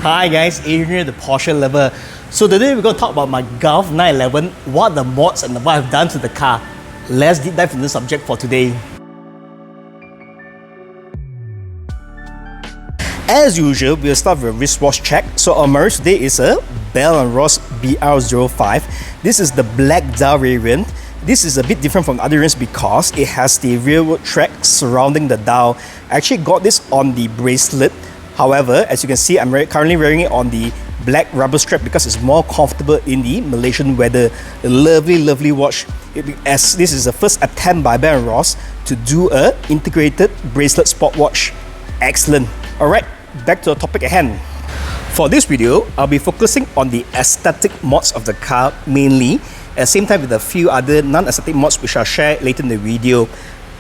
Hi guys, Adrian the Porsche lover. So today we're going to talk about my Golf 911, what the mods and what I've done to the car. Let's deep dive into the subject for today. As usual, we'll start with a wristwatch check. So our Merc today is a Bell & Ross BR05. This is the black dial variant. This is a bit different from other variants because it has the rearward track surrounding the dial. I actually got this on the bracelet. However, as you can see, I'm currently wearing it on the black rubber strap because it's more comfortable in the Malaysian weather. A lovely watch. As this is the first attempt by Bell & Ross to do a integrated bracelet sport watch. Excellent. Alright, back to the topic at hand. For this video, I'll be focusing on the aesthetic mods of the car mainly, at the same time with a few other non-aesthetic mods which I'll share later in the video.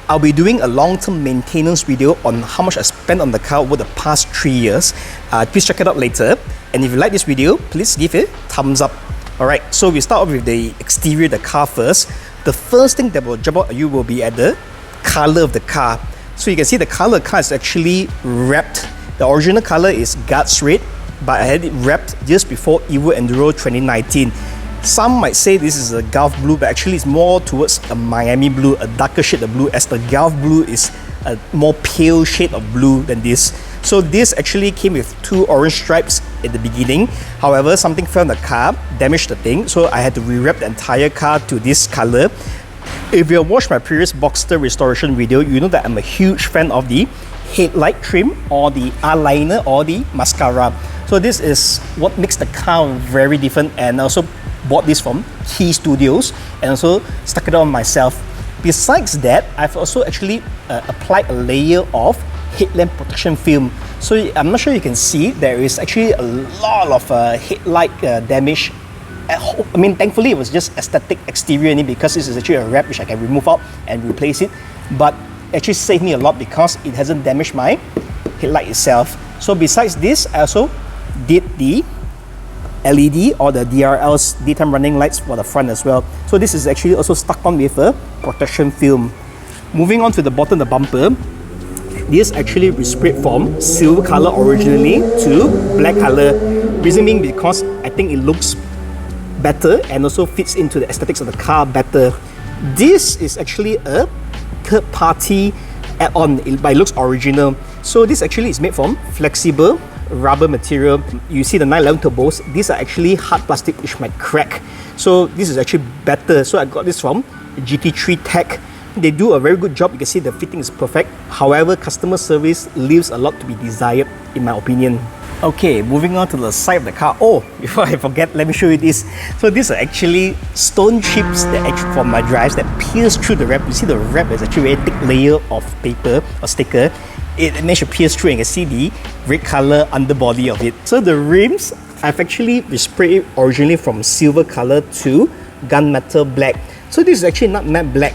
I'll be doing a long-term maintenance video on how much I spent on the car over the past 3 years. Please check it out later. And if you like this video, please give it a thumbs up. Alright, so we start off with the exterior of the car first. The first thing that will jump out at you will be at the color of the car. So you can see the color of the car is actually wrapped. The original color is Guts Red, but I had it wrapped just before Evo Enduro 2019. Some might say this is a Gulf blue, but actually it's more towards a Miami blue, a darker shade of blue, as the Gulf blue is a more pale shade of blue than this. So this actually came with 2 orange stripes at the beginning. However, something fell in the car, damaged the thing, so I had to rewrap the entire car to this color. If you have watched my previous Boxster restoration video, you know that I'm a huge fan of the headlight trim or the eyeliner or the mascara. So this is what makes the car very different, and also bought this from Key Studios and also stuck it on myself. Besides that, I've also actually applied a layer of headlamp protection film. So I'm not sure you can see, there is actually a lot of headlight damage. I mean, thankfully it was just aesthetic exterior in it because this is actually a wrap which I can remove out and replace it. But actually saved me a lot because it hasn't damaged my headlight itself. So besides this, I also did the LED or the DRL's daytime running lights for the front as well. So this is actually also stuck on with a protection film. Moving on to the bottom of the bumper, this actually resprayed from silver color originally to black color. Reason being because I think it looks better and also fits into the aesthetics of the car better. This is actually a third-party add-on, but it looks original. So this actually is made from flexible rubber material. You see the 911 turbos, these are actually hard plastic which might crack. So this is actually better. So I got this from GT3TEK. They do a very good job. You can see the fitting is perfect. However, customer service leaves a lot to be desired in my opinion. Okay, moving on to the side of the car. Oh, before I forget, let me show you this. So these are actually stone chips that actually from my drives that pierce through the wrap. You see the wrap is actually a very thick layer of paper or sticker. It managed to pierce through and you can see the red color underbody of it. So the rims, I've actually resprayed originally from silver color to gunmetal black. So this is actually not matte black.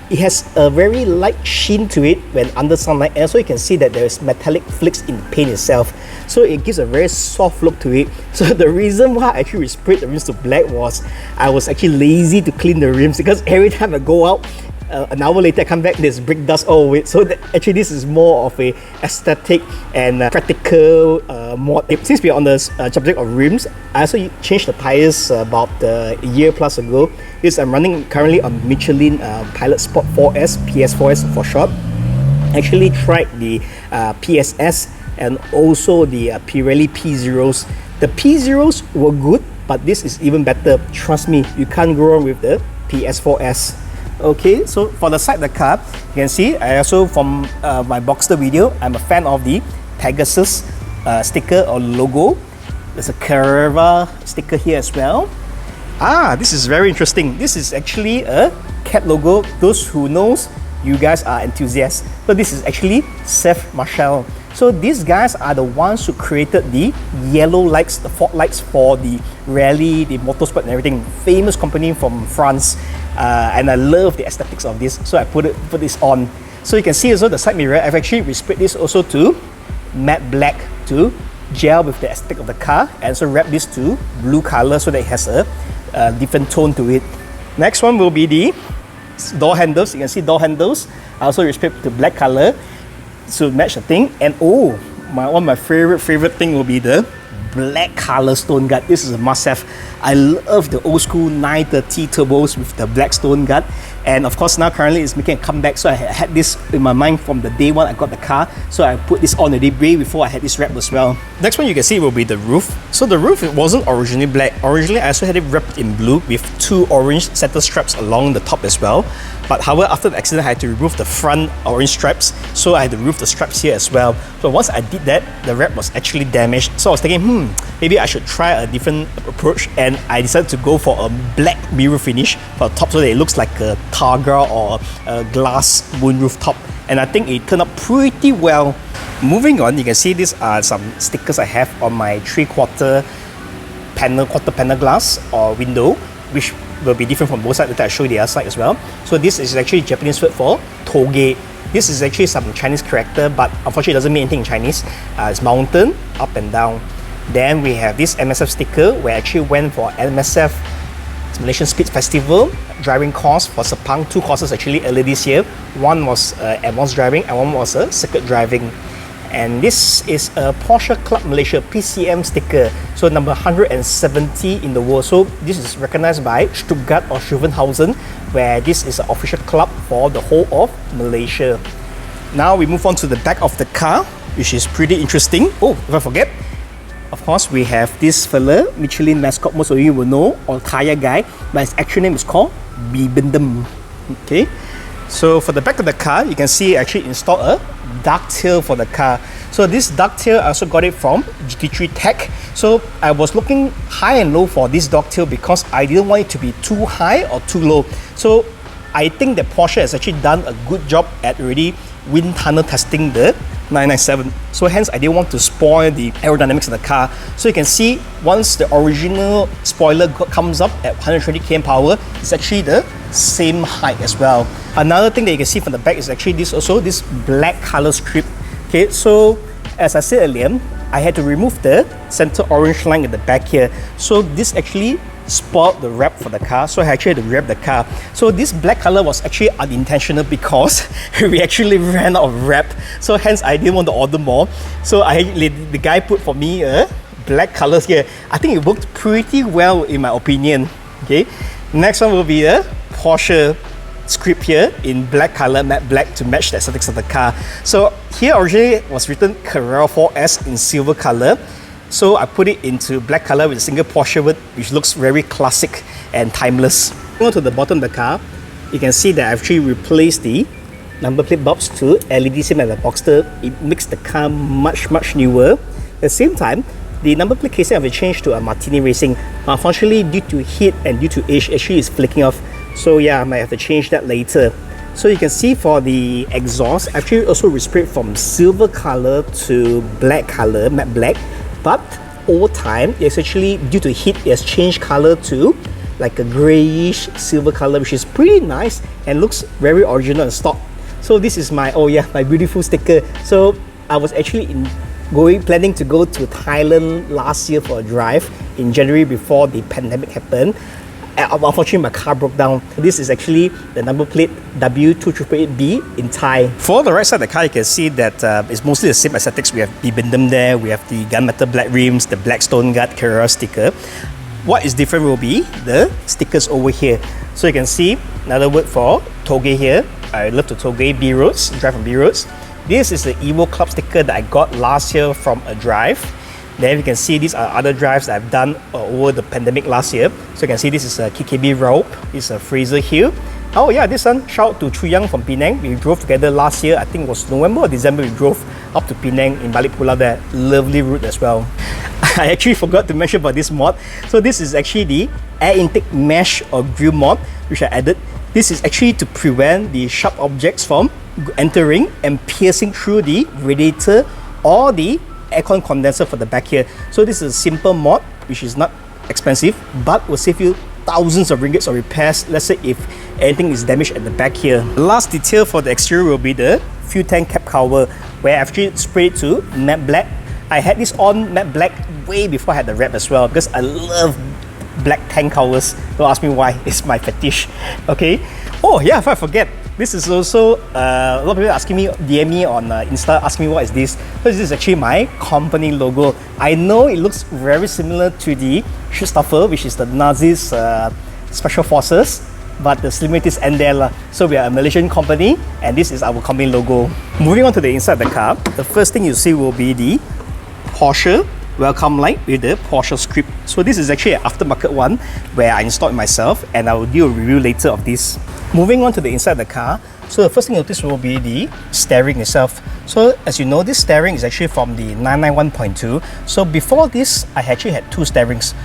It has a very light sheen to it when under sunlight, and also you can see that there is metallic flicks in the paint itself. So it gives a very soft look to it. So the reason why I actually sprayed the rims to black was I was actually lazy to clean the rims because every time I go out, an hour later I come back, there's brick dust all over it. So actually this is more of a aesthetic and practical mod. Since we're on the subject of rims, I also changed the tires about a year plus ago. I'm running currently on Michelin Pilot Sport 4S, PS4S for short. Actually tried the PSS and also the Pirelli P0s. The P0s were good, but this is even better. Trust me, you can't go wrong with the PS4S. Okay, so for the side of the car, you can see I also from my Boxster video, I'm a fan of the Pegasus sticker or logo. There's a Carrera sticker here as well. This is very interesting. This is actually a cat logo. Those who knows, you guys are enthusiasts. So this is actually Seth Marshall. So these guys are the ones who created the yellow lights, the fog lights for the rally, the motorsport and everything. Famous company from France. And I love the aesthetics of this, so I put this on. So you can see also the side mirror, I've actually resprayed this also to matte black to gel with the aesthetic of the car, and so wrap this to blue color so that it has a different tone to it. Next one will be the door handles. You can see door handles. I also resprayed to black color to match the thing. And one of my favorite thing will be the black color stone guard. This is a must-have. I love the old school 930 turbos with the black stone guard, and of course now currently it's making a comeback, so I had this in my mind from the day one I got the car, so I put this on the day way before I had this wrap as well. Next one you can see will be the roof. So the roof, it wasn't originally black. Originally I also had it wrapped in blue with 2 orange center straps along the top as well, but however after the accident I had to remove the front orange straps, so I had to remove the straps here as well. So once I did that, the wrap was actually damaged, so I was thinking maybe I should try a different approach, and I decided to go for a black mirror finish for the top so that it looks like a Targa or a glass moonroof top, and I think it turned out pretty well. Moving on, you can see these are some stickers I have on my 3/4 panel, quarter panel glass or window, which will be different from both sides. Later I'll show you the other side as well. So this is actually Japanese word for toge. This is actually some Chinese character, but unfortunately it doesn't mean anything in Chinese. It's mountain, up and down. Then we have this MSF sticker, where I actually went for MSF Malaysian Speed Festival driving course for Sepang. 2 courses actually earlier this year. One was advanced driving and one was circuit driving. And this is a Porsche Club Malaysia PCM sticker, so number 170 in the world. So this is recognized by Stuttgart or Schufenhausen, where this is an official club for the whole of Malaysia. Now we move on to the back of the car, which is pretty interesting. Oh, if I forget, of course we have this fella, Michelin mascot, most of you will know, or tire guy, but his actual name is called Bibendum. Okay, so for the back of the car, you can see I actually installed a ducktail for the car. So this ducktail, I also got it from GT3TEK. So I was looking high and low for this ducktail because I didn't want it to be too high or too low. So I think that Porsche has actually done a good job at already wind tunnel testing the 997. So hence I didn't want to spoil the aerodynamics of the car. So you can see once the original spoiler comes up at 120 km power, it's actually the same height as well. Another thing that you can see from the back is actually this black color strip. Okay, so as I said earlier, I had to remove the center orange line at the back here. So this actually spoiled the wrap for the car, so I actually had to wrap the car. So this black color was actually unintentional because we actually ran out of wrap, so hence I didn't want to order more. So the guy put for me black colors here. I think it worked pretty well in my opinion. Okay, next one will be a Porsche script here in black color, matte black, to match the aesthetics of the car. So here originally was written Carrera 4S in silver color. So I put it into black color with a single Porsche word, which looks very classic and timeless. Going to the bottom of the car, you can see that I've actually replaced the number plate bulbs to LED, same as the Boxster. It makes the car much newer. At the same time, the number plate casing I've changed to a Martini Racing. Unfortunately, due to heat and due to age, actually is flicking off. So yeah, I might have to change that later. So you can see for the exhaust, actually also resprayed from silver color to black color, matte black. But over time, it's actually, due to heat, it has changed color to like a grayish silver color, which is pretty nice and looks very original and stock. So this is my, my beautiful sticker. So I was actually planning to go to Thailand last year for a drive in January before the pandemic happened. Unfortunately, my car broke down. This is actually the number plate W2888B in Thai. For the right side of the car, you can see that it's mostly the same aesthetics. We have Bibendum there, we have the gunmetal black rims, the black stone guard Carrera sticker. What is different will be the stickers over here. So you can see another word for toge here. I love to toge B roads, drive on B roads. This is the Evo Club sticker that I got last year from a drive. Then you can see these are other drives that I've done over the pandemic last year. So you can see this is a KKB rope, this is a Fraser Hill. Oh yeah, this one, shout out to Chu Yang from Penang. We drove together last year, I think it was November or December, we drove up to Penang in Balik Pulau there. Lovely route as well. I actually forgot to mention about this mod. So this is actually the air intake mesh or grill mod, which I added. This is actually to prevent the sharp objects from entering and piercing through the radiator or the aircon condenser for the back here. So this is a simple mod, which is not expensive, but will save you thousands of ringgits of repairs, let's say if anything is damaged at the back here. The last detail for the exterior will be the fuel tank cap cover, where I actually sprayed to matte black. I had this on matte black way before I had the wrap as well, because I love black tank covers. Don't ask me why, it's my fetish. Okay. Oh yeah, if I forget, This is also, a lot of people asking me, DM me on Insta, asking me what is this. So this is actually my company logo. I know it looks very similar to the Schutzstaffel, which is the Nazis Special Forces, but the similarities end there. So we are a Malaysian company, and this is our company logo. Moving on to the inside of the car, the first thing you see will be the Porsche welcome light with the Porsche script. So this is actually an aftermarket one where I installed it myself, and I will do a review later of this. Moving on to the inside of the car, so the first thing you notice will be the steering itself. So as you know, this steering is actually from the 991.2. So before this, I actually had two steerings.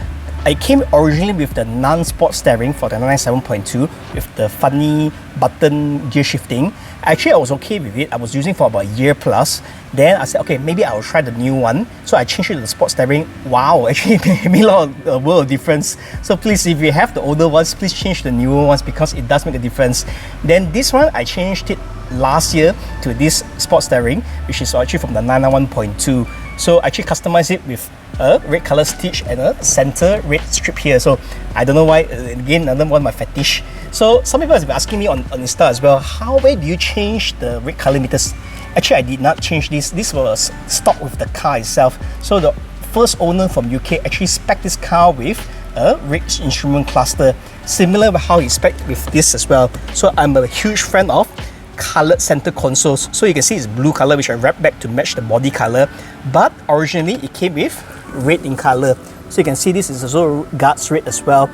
I came originally with the non-sport steering for the 997.2 with the funny button gear shifting. Actually, I was okay with it. I was using for about a year plus. Then I said, okay, maybe I will try the new one. So I changed it to the sport steering. Wow, actually it made a world of difference. So please, if you have the older ones, please change the newer ones because it does make a difference. Then this one, I changed it last year to this sport steering, which is actually from the 991.2. So I actually customized it with a red color stitch and a center red strip here. So I don't know why, again, another one of my fetish. So some people have been asking me on Insta as well, where do you change the red color meters? Actually, I did not change this. This was stock with the car itself. So the first owner from UK actually spec'd this car with a red instrument cluster, similar to how he spec'd with this as well. So I'm a huge fan of colored center consoles. So you can see it's blue color, which I wrapped back to match the body color, but originally it came with red in color. So you can see this is also guards red as well.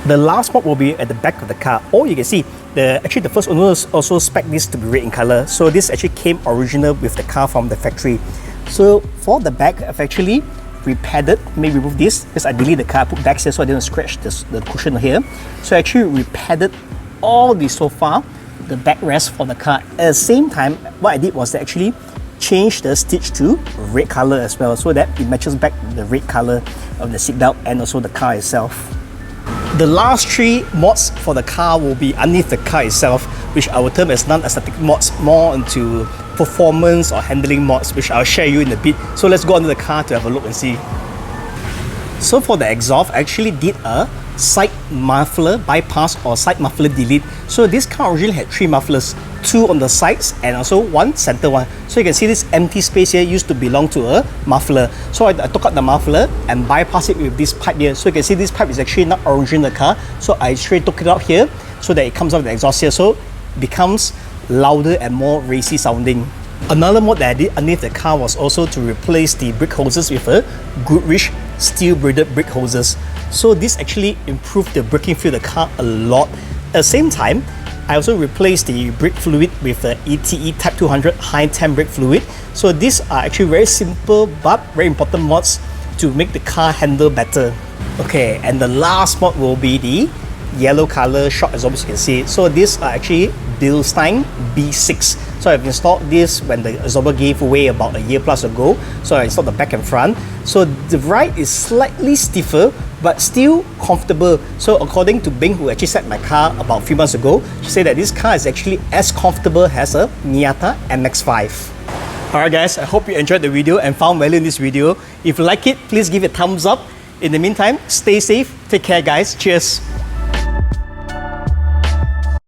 The last spot will be at the back of the car. Or you can see actually the first owner also spec'd this to be red in color. So this actually came original with the car from the factory. So for the back, I've actually repaired it. Let me remove this because I deleted the car, put back here so I didn't scratch the cushion here. So I actually repaired all the sofa, the backrest for the car. At the same time, what I did was to actually change the stitch to red color as well, so that it matches back the red color of the seatbelt and also the car itself. The last three mods for the car will be underneath the car itself, which I will term as non-aesthetic mods, more into performance or handling mods, which I'll share you in a bit. So let's go under the car to have a look and see. So for the exhaust, I actually did a side muffler bypass or side muffler delete. So this car originally had three mufflers, two on the sides and also one center one. So you can see this empty space here used to belong to a muffler. So I took out the muffler and bypassed it with this pipe here. So you can see this pipe is actually not original in the car. So I straight took it out here so that it comes out of the exhaust here. So it becomes louder and more racy sounding. Another mod that I did underneath the car was also to replace the brake hoses with a Goodrich steel braided brake hoses. So this actually improved the braking feel of the car a lot. At the same time, I also replaced the brake fluid with the ETE Type 200 high temp brake fluid. So these are actually very simple but very important mods to make the car handle better. Okay, and the last mod will be the yellow color shock absorbers, you can see. So these are actually Bilstein B6. So I've installed this when the absorber gave away about a year plus ago. So I installed the back and front. So the ride is slightly stiffer but still comfortable. So according to Bing, who actually set my car about a few months ago, she said that this car is actually as comfortable as a Miata MX-5. Alright guys, I hope you enjoyed the video and found value in this video. If you like it, please give it a thumbs up. In the meantime, stay safe, take care guys, cheers.